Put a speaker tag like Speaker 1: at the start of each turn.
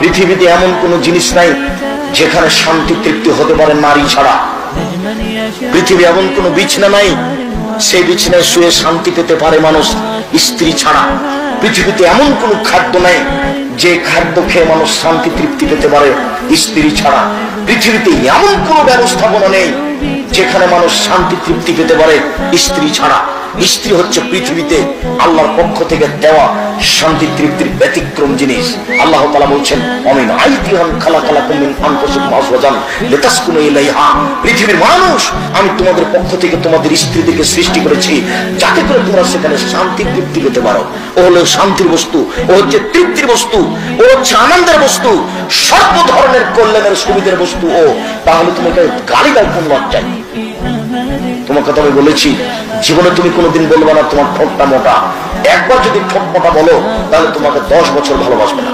Speaker 1: পৃথিবীতে এমন কোন জিনিস নাই যেখানে শান্তি তৃপ্তি হতে পারে নারী ছাড়া। পৃথিবী এমন কোন বিছানা নাই সেই বিছানায় শুয়ে শান্তি পেতে পারে মানুষ স্ত্রী ছাড়া। পৃথিবীতে এমন কোন খাদ্য নাই যে খাদ্য খেয়ে মানুষ শান্তি তৃপ্তি পেতে পারে স্ত্রী ছাড়া। পৃথিবীতে এমন কোন ব্যবস্থাপনা নেই যেখানে মানুষ শান্তি তৃপ্তি পেতে পারে স্ত্রী ছাড়া। স্ত্রী হচ্ছে পৃথিবীতে আল্লাহর পক্ষ থেকে দেওয়া শান্তি তৃপ্তির ব্যতিক্রম জিনিস। আল্লাহ তাআলা বলছেন অমিন আইতিহান খালাকালাকুম মিন আনফুসিকুম আজওয়াজান লিতাসকুনু ইলাইহা। পৃথিবীর মানুষ আমি তোমাদের পক্ষ থেকে তোমাদের স্ত্রীদেরকে সৃষ্টি করেছি যাতে করে তোমরা সেখানে শান্তি তৃপ্তি পেতে পারো। ও হলো শান্তির বস্তু, ও হচ্ছে তৃপ্তির বস্তু, ও হচ্ছে আনন্দের বস্তু, সর্ব ধরনের কল্যাণের সুবিধার বস্তু। ও তাহলে তুমি গালি দাও কোন লজ্জায়? তোমার কথা আমি বলেছি জীবনে তুমি কোনোদিন বলবে না তোমার ঠোঁটটা মোটা। একবার যদি ঠোঁট মোটা বলো তাহলে তোমাকে 10 বছর ভালোবাসবে না।